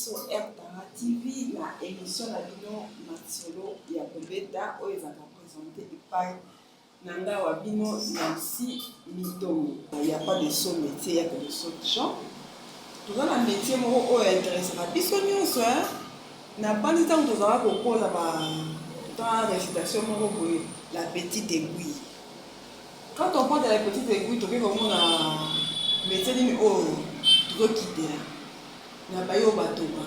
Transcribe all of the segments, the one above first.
sur RTARA TV, la émission la bino Matsolo ya Kobeta oyo ezaka présenté par Nanga Wabino Nancy Mitomo. Il n'y a pas de seul métier, il y a que de seul gens. Tout dans le métier moko oyo intéressant biso nyonso na bandi tant tozala kokola ba dans récitation moko boye la petite aiguille. Quand on parle de la petite aiguille, tu peux comment na métier ni o tu quitter na bayo batoba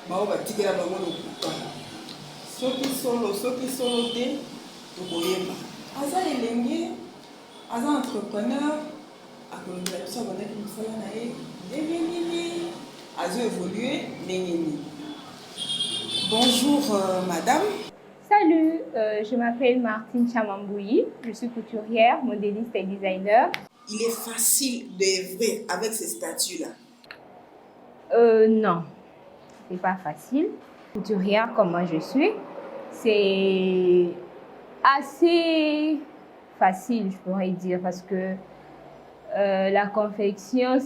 bao batikela bango lokuta soki solo te tokoyeba aza elenge aza entrepreneur akolobela biso abandaki mosala na ye ndenge nini azo évoluer ndenge nini. Bonjour madame. Salut, je m'appelle Martine Chamambouyi, je suis couturière, modéliste et designer. Il est facile d'œuvrer avec ces statuts-là? Non, c'est pas facile. Couturière comme moi je suis, c'est assez facile, je pourrais dire, parce que la confection,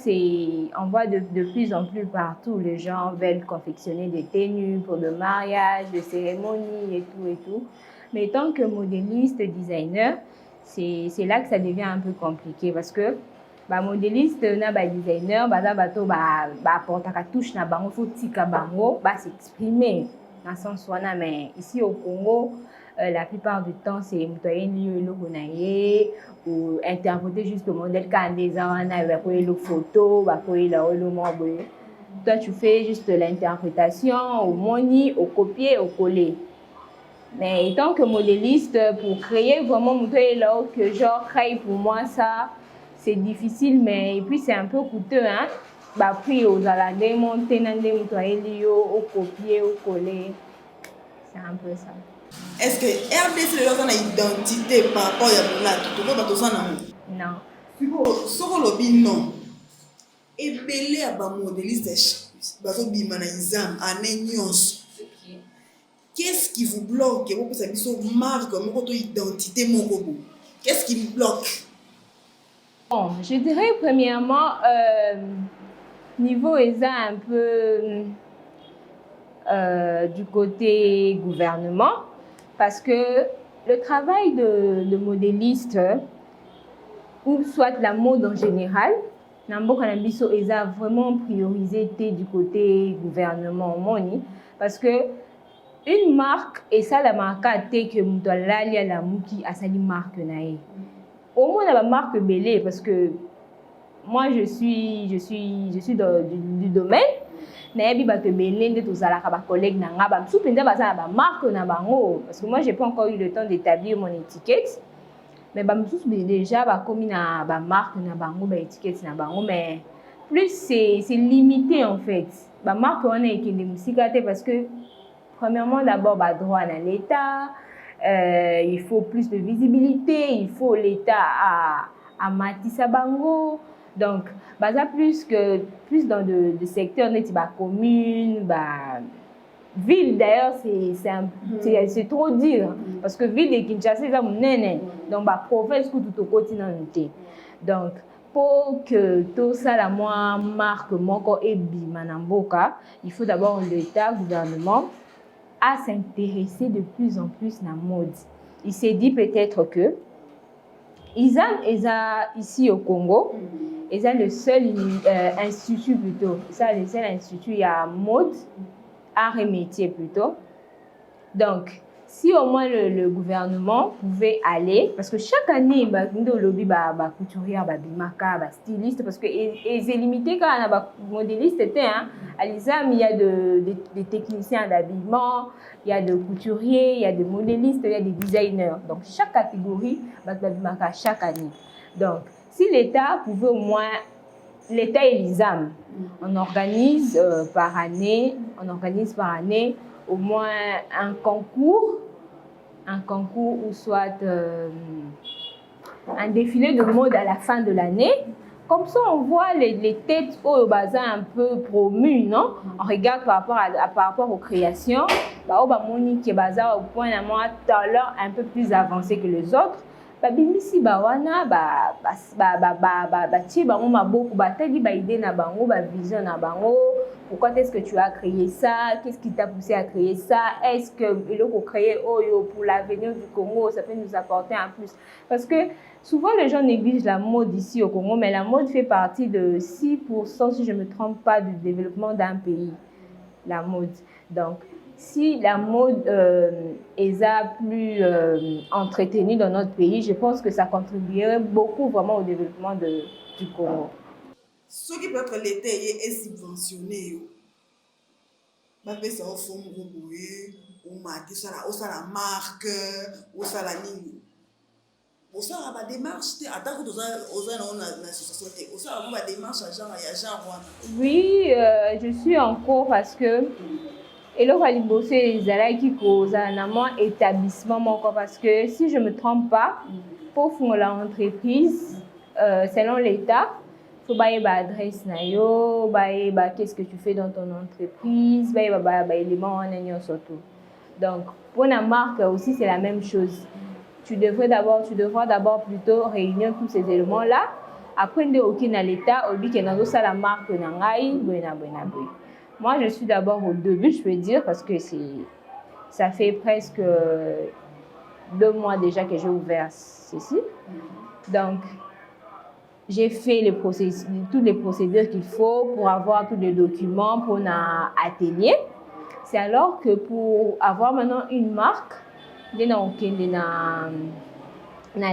on voit de plus en plus partout. Les gens veulent confectionner des tenues pour le mariage, des cérémonies et tout. Mais tant que modéliste, designer, c'est là que ça devient un peu compliqué parce que modéliste na designer portaka touche na bango faut tika bango s'exprimer dans sens wana. Mais ici au Congo la plupart du temps c'est ou interpréter juste le modèle quand des ans avec le photo toi tu fais juste l'interprétation au moni au copier au coller. Mais étant que modéliste, pour créer vraiment que genre créer pour moi ça c'est difficile, mais et puis c'est un peu coûteux hein. Puis aux aladés monter au copier au coller, c'est un peu ça. Est-ce que RDC a une identité par rapport à non. Non. Et belé à modéliste qu'est-ce qui vous bloque? Marque votre identité qu'est-ce qui vous bloque? Bon, je dirais premièrement niveau un peu du côté gouvernement, parce que le travail de modéliste ou soit la mode en général, est vraiment priorisé du côté gouvernement parce que une marque et ça la marque a été que mutalalia la muki a sali marque nae. Au moins la marque belé parce que moi je suis du domaine. Naebi ba te belende to zala ka ba collègue na nga ba supenda ba za ba marque na bango parce que moi j'ai pas encore eu le temps d'établir mon étiquette. Mais ba msusu déjà ba komi na ba marque na bango ba étiquette na bango mais plus c'est limité en fait. Ba marque on est ekende musika te parce que premièrement d'abord ba droit à l'État, il faut plus de visibilité, il faut l'État à matissa bango. Donc baza plus dans de secteurs net ba commune ba ville d'ailleurs c'est trop dire parce que ville de Kinshasa c'est monene donc ba province tout continent. Donc pour que tout ça la moi marque moko et bimanamboka, il faut d'abord l'État gouvernement à s'intéresser de plus en plus à la mode. Il s'est dit peut-être que ISAM ici au Congo, ils ont le seul institut plutôt. Ça, le seul institut à mode, art et métier plutôt. Donc, si au moins le gouvernement pouvait aller, parce que chaque année, nous lobby couturière, bimaka, styliste, parce que c'est limité quand on a modéliste, à l'ISAM, il y a des techniciens d'habillement, il y a des couturiers, il y a des modélistes, il y a des designers. Donc, chaque catégorie, bimaka chaque année. Donc, si l'État pouvait au moins, l'État et l'ISAM, on organise par année au moins un concours ou soit un défilé de mode à la fin de l'année. Comme ça, on voit les têtes au bazar un peu promues, non? On regarde par rapport aux créations. Monique bazar au point à moi talent un peu plus avancé que les autres. Bimisi bawana ti bango maboko batali ba idée na bango ba vision na bango pourquoi est-ce que tu as créé ça, qu'est-ce qui t'a poussé à créer ça, est-ce que le créer Oyo pour l'avenir du Congo, ça peut nous apporter un plus. Parce que souvent les gens négligent la mode ici au Congo, mais la mode fait partie de 6%, si je ne me trompe pas, du développement d'un pays, la mode. Donc, si la mode est plus entretenue dans notre pays, je pense que ça contribuerait beaucoup vraiment au développement du Congo. Ce qui peut être l'État est subventionné. Ça au fond ou la marque ou ça la ligne. Ou ça la démarche attends que la démarche à genre. Oui, je suis en cours parce que et là, il faut bosser les allées qui causent un établissement parce que si je ne me trompe pas, pour fonder l'entreprise, selon l'État, il faut bailler l'adresse, qu'est-ce que tu fais dans ton entreprise, éléments surtout. Donc, pour la marque aussi, c'est la même chose. Tu devras d'abord plutôt réunir tous ces éléments-là. Après, on est dans l'État, on dit que dans la marque, moi, je suis d'abord au début, je peux dire, parce que ça fait presque 2 mois déjà que j'ai ouvert ceci. Donc, j'ai fait toutes les procédures qu'il faut pour avoir tous les documents pour un atelier. C'est alors que pour avoir maintenant une marque, dans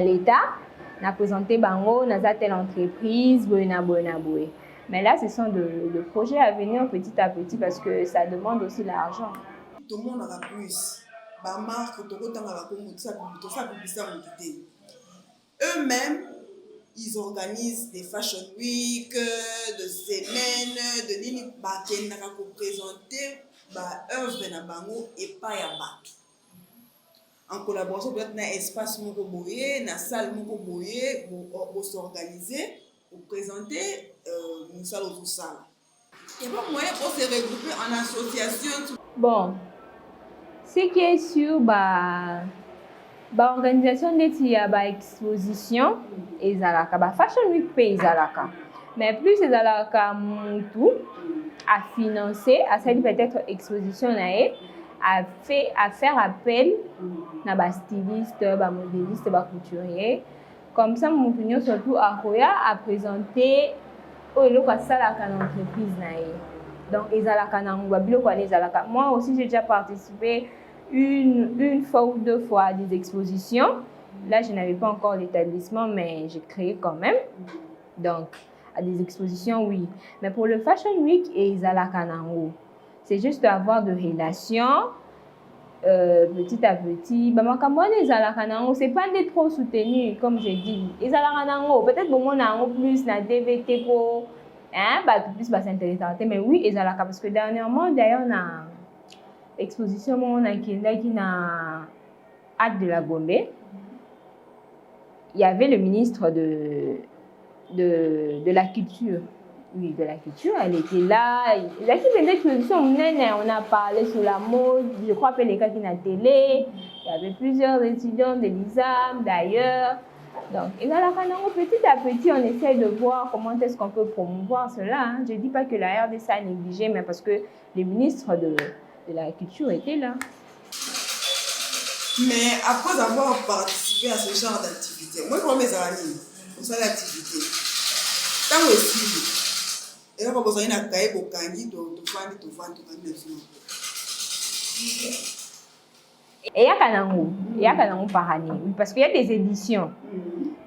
l'État, on a présenté bango, on a telle entreprise, mais là, ce sont de projets à venir petit à petit parce que ça demande aussi l'argent. Tout le monde aura plus. Ma marque, eux-mêmes, ils organisent des fashion week, de semaines, de nini bakenda pour présenter œuvre na bango et pas ya bato. En collaboration peut-être na espace moko boye, na salle moko boye pour s'organiser pour présenter une salle aux salles. Il y a pas moyen pour se regrouper en association. Bon, ce qui est sûr, organisation de exposition ezalaka, fashion week pe ezalaka. Mais plus ezalaka mutu à financer, à faire peut-être exposition à faire appel na ba styliste, ba modéliste, ba couturier. Comme ça, mon opinion surtout à présenter eloko asalaka na entreprise na ye. Donc ezalaka na biloko ezalaka. Moi aussi j'ai déjà participé une fois ou 2 fois à des expositions. Là, je n'avais pas encore l'établissement, mais j'ai créé quand même. Donc, à des expositions, oui. Mais pour le Fashion Week et ezalaka nango, c'est juste avoir de relations petit à petit. C'est pas d'être trop soutenu, comme j'ai dit. Ezalaka nango, peut-être bon nango plus na DVT ko plus s'intéresser. Mais oui, ezalaka parce que dernièrement, d'ailleurs, on a exposition qui na Hâte de la Gombe. Il y avait le ministre de la culture. Oui, de la culture, elle était là. Il a fait une exposition, on a parlé sur la mode, je crois que les cas qui na télé. Il y avait plusieurs étudiants de l'ISAM d'ailleurs. Donc, petit à petit, on essaie de voir comment est-ce qu'on peut promouvoir cela. Je ne dis pas que la RDC a négligé, mais parce que le ministre de la culture était là. Mais après avoir participé à ce genre d'activité, moi, je mes amis, pour ça l'activité, tant aussi, et là, quand on a un cahier pour gagner, Et il y a Kanango par année, parce qu'il y a des éditions.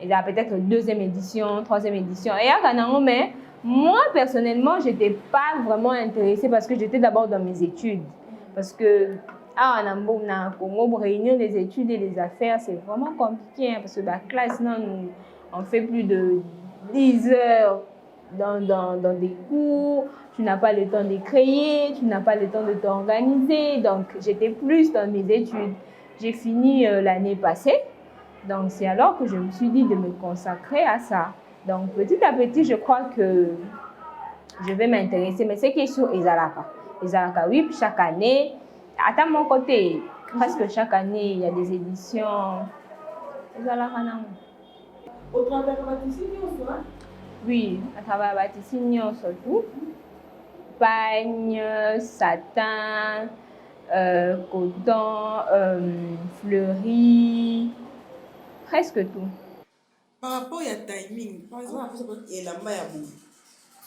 Il y a peut-être 2e édition, 3e édition. Et il y a Kanango, mais moi, personnellement, je n'étais pas vraiment intéressée parce que j'étais d'abord dans mes études. Parce que en Congo, pour réunir les études et les affaires, c'est vraiment compliqué. Parce que la classe, on fait plus de 10 heures dans des cours. Tu n'as pas le temps de créer, tu n'as pas le temps de t'organiser. Donc, j'étais plus dans mes études. J'ai fini l'année passée. Donc, c'est alors que je me suis dit de me consacrer à ça. Donc, petit à petit, je crois que je vais m'intéresser. Mais c'est qui est sur ezalaka. Ezalaka, oui, chaque année. À mon côté, presque chaque année, il y a des éditions. Ezalaka nango. Au travers de la Bâtissinion, oui, à travers la Bâtissinion surtout. pagne, satin, coton, fleuri, presque tout. Par rapport au timing, par exemple, il y a la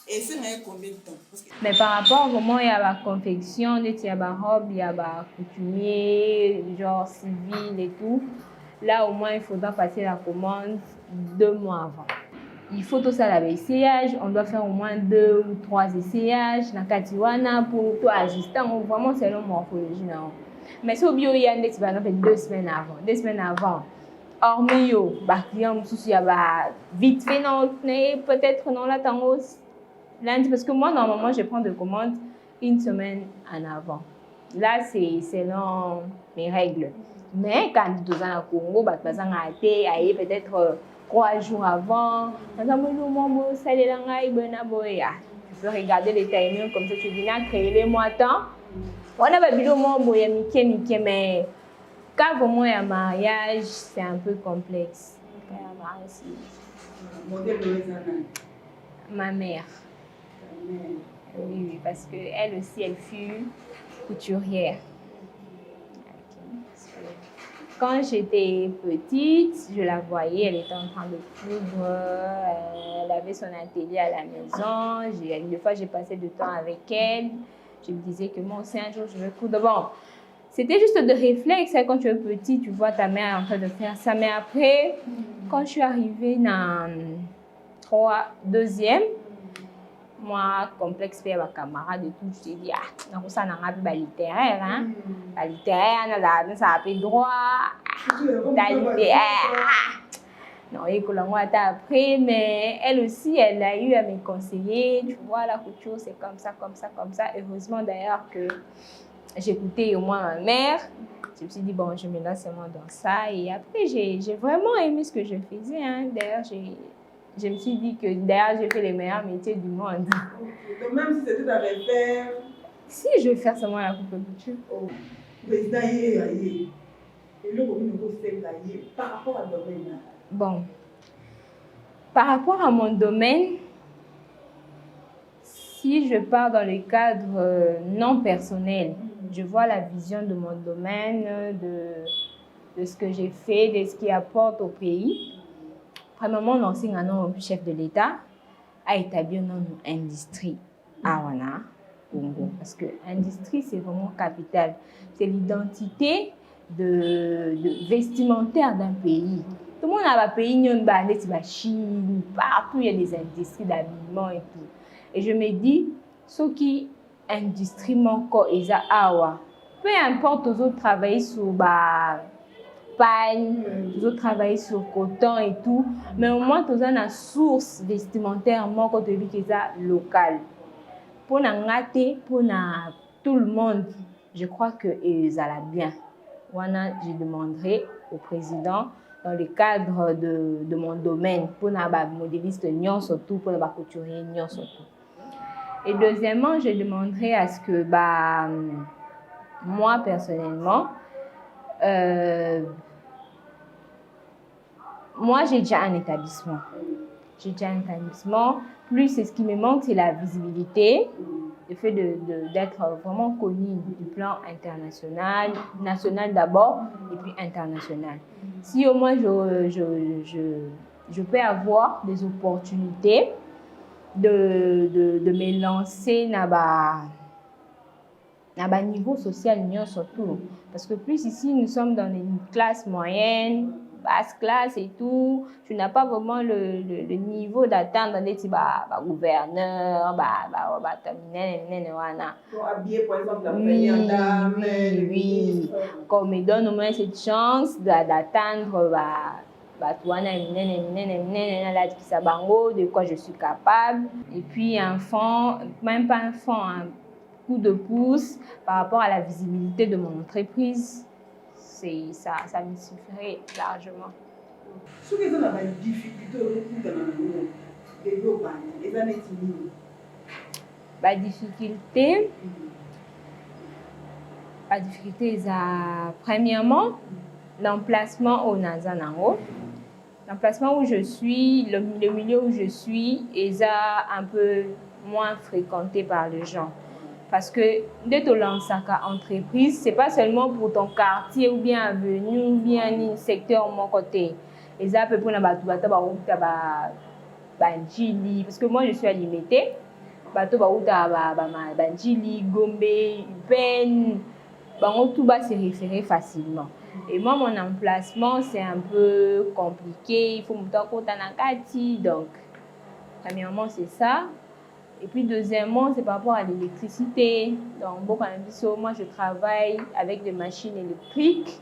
et c'est combien de temps? Mais par rapport vraiment il y a la confection, il y a la robe, il y a la coutumier, genre civil et tout. Là, au moins, il faudra passer la commande 2 mois avant. Il faut tout ça, l'essayage. On doit faire au moins 2 ou 3 essayages. Dans Katiwana pour tout ajuster. Vraiment, c'est la morphologie. Mais si au bio, il y a 2 semaines avant. 2 semaines avant. Hormis, client, il y a vite fait, peut-être non, là, lundi, parce que moi, normalement, je prends de commandes 1 semaine en avant. Là, c'est selon mes règles. Mais quand tu es au Congo, peut-être 3 jours avant. Tu peux regarder les timings comme ça, tu viens créer les mois temps. On a mais quand vraiment il y a mariage, c'est un peu complexe. Ma mère. Oui, parce qu'elle aussi, elle fut couturière. Quand j'étais petite, je la voyais, elle était en train de coudre, elle avait son atelier à la maison. Des fois, j'ai passé du temps avec elle. Je me disais que moi aussi, un jour, je vais coudre. Bon, c'était juste de réflexe. Quand tu es petit, tu vois ta mère en train de faire ça. Mais après, quand je suis arrivée dans 2e, moi, complexe faire ma camarade et tout, je t'ai dit, ça n'a pas littéraire, hein. La littéraire, ça a fait droit. La littéraire. Non, et que l'on a appris, mais elle aussi, elle a eu à me conseiller. Tu vois, la couture, c'est comme ça, comme ça, comme ça. Heureusement d'ailleurs que j'écoutais au moins ma mère. Je me suis dit, bon, je me lance seulement dans ça. Et après, j'ai vraiment aimé ce que je faisais, hein. D'ailleurs, je me suis dit que d'ailleurs, j'ai fait les meilleurs métiers du monde. Donc même si c'était dans les faire... Si je vais faire seulement la couture. Oh. Par rapport à domaine. Bon. Par rapport à mon domaine, si je pars dans le cadre non personnel, je vois la vision de mon domaine, de ce que j'ai fait, de ce qui apporte au pays. Premièrement, l'ancien chef de l'État a établi une industrie à Wana, Congo. Parce que l'industrie, c'est vraiment capital. C'est l'identité de vestimentaire d'un pays. Tout le monde a un pays, la Chine, partout il y a des industries d'habillement et tout. Et je me dis, ce qui industrie manko eza awa, peu importe aux autres travailler sur pagne, aux autres travailler sur coton et tout, mais au moins tu as une source vestimentaire manko de local. Pour n'angate, pour tout le monde, je crois que ça va bien. Je demanderai au président dans le cadre de mon domaine pour les modélistes surtout pour les couturiers surtout. Et deuxièmement, je demanderai à ce que moi personnellement, moi j'ai déjà un établissement. Plus ce qui me manque, c'est la visibilité. Le fait d'être vraiment connu du plan international, national d'abord, et puis international. Si au moins je peux avoir des opportunités de me lancer dans le niveau social surtout. Parce que plus ici, nous sommes dans une classe moyenne, basse classe et tout, tu n'as pas vraiment le niveau d'atteindre des gouverneurs, habillé par exemple la première dame. Oui. Qu'on me donne au moins cette chance d'atteindre de quoi je suis capable. Et puis même pas un fond, un coup de pouce par rapport à la visibilité de mon entreprise. Ça me suffirait largement. Ce qui est la difficulté la difficulté est premièrement l'emplacement au Nazanango. L'emplacement où je suis, le milieu où je suis, est un peu moins fréquenté par les gens. Parce que dès que tu lances ta entreprise, ce n'est pas seulement pour ton quartier ou bien avenue ou bien un secteur mon côté. Et ça peut prendre Banjili, parce que moi je suis alimentée. Bato Banjili, Gombe, Upen, tout va se référer facilement. Et moi, mon emplacement, c'est un peu compliqué. Il faut monter en compte en Akati. Donc, premièrement, c'est ça. Et puis, deuxièmement, c'est par rapport à l'électricité. Donc, moi, je travaille avec des machines électriques.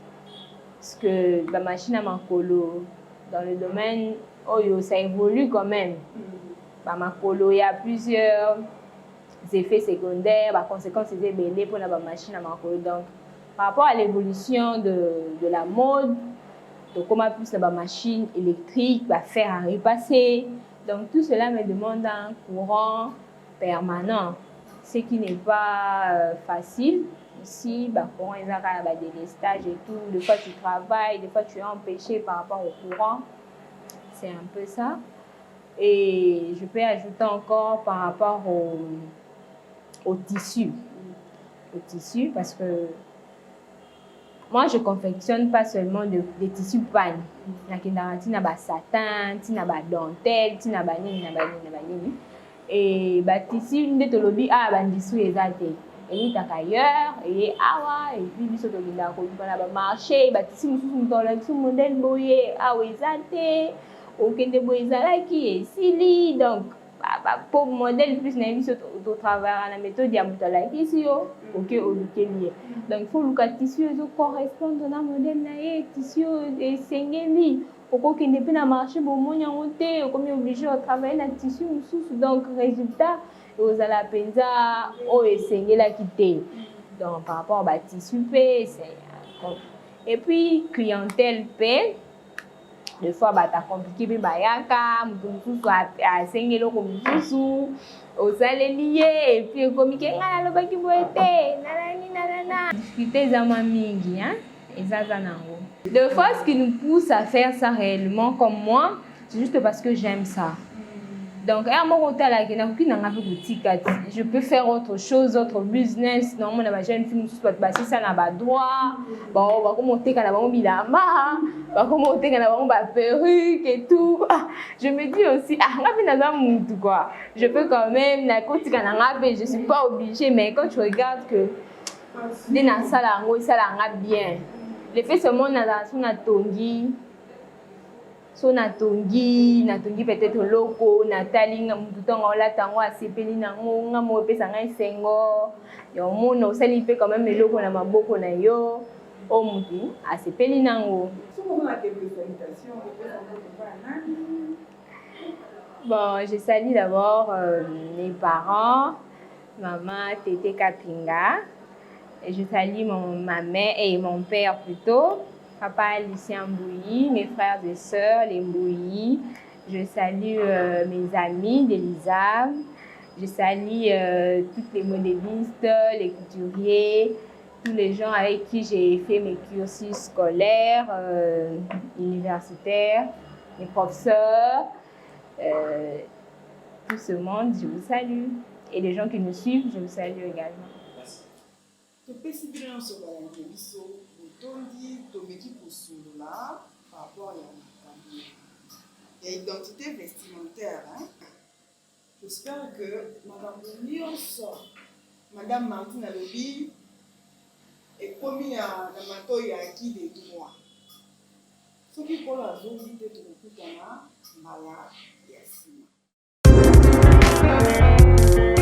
Parce que la machine à Makolo, dans le domaine, ça évolue quand même. Makolo, il y a plusieurs effets secondaires. Par conséquent, c'est belé pour la machine à Makolo. Donc, par rapport à l'évolution de la mode, donc comment plus la machine électrique va faire à repasser. Donc tout cela me demande un courant permanent, ce qui n'est pas facile. Ici, courant, il y a des délestages et tout. Des fois tu travailles, des fois tu es empêché par rapport au courant. C'est un peu ça. Et je peux ajouter encore par rapport au tissu. Au tissu, parce que moi, je ne confectionne pas seulement des tissus pannes. Il y a des satin, des dentelle, des nini. Et les tissus, des tolobi, des tissus exactés. Et il y a ailleurs, et awa, et puis il y a des marchés, des tissus, des modèles boyés, exactés, aucun de boyés qui est sili. Donc, pour modèle plus au travail à la méthode de la ici donc il faut que le tissu corresponde à modèle tissu et singeli pour qu'il ne puisse pas marcher pour mon yangote comme obligé de travailler dans tissu donc résultat aux ala penza au singela quitter donc par rapport à tissu et puis clientèle paie. Des fois, tu as compliqué, tu as singé au salé et puis communiqué, difficulté mingi, hein? Des fois, ce qui nous pousse à faire ça réellement comme moi, c'est juste parce que j'aime ça. Donc, à mon côté, je peux faire autre chose, autre business. Non, mon jeune fille, je peux passer ça dans le droit. Bon, on va commenter quand on a bilama, on va commenter quand on a perruque et tout. Je me dis aussi, quoi. Je peux quand même, je ne suis pas obligée, mais quand tu regardes que dans ça bien. Le fait seulement dans la tongi. So natongi peut-être loko natali ngamutonga la tango asepeli nango ngamo pesa ngai sengo yo mono sali pe quand même loko na maboko na yo o mutu asepeli nango. Bon, je salue d'abord mes parents, maman Tété Kapinga, et je salue ma mère et mon père plutôt. Papa Lucien Mbouyi, mes frères et sœurs, les Mbouyi. Je salue mes amis d'Elisa. Je salue toutes les modélistes, les couturiers, tous les gens avec qui j'ai fait mes cursus scolaires, universitaires, mes professeurs. Tout ce monde, je vous salue. Et les gens qui nous suivent, je vous salue également. Par rapport à l'identité vestimentaire. Hein? J'espère que Madame Martine Alobi est commis à la mato et acquis des droits. Ce qui pour la zone de tout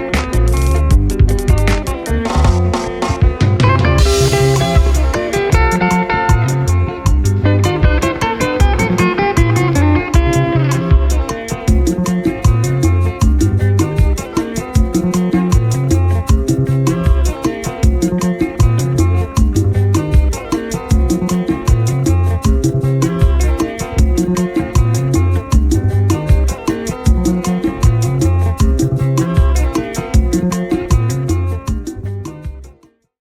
le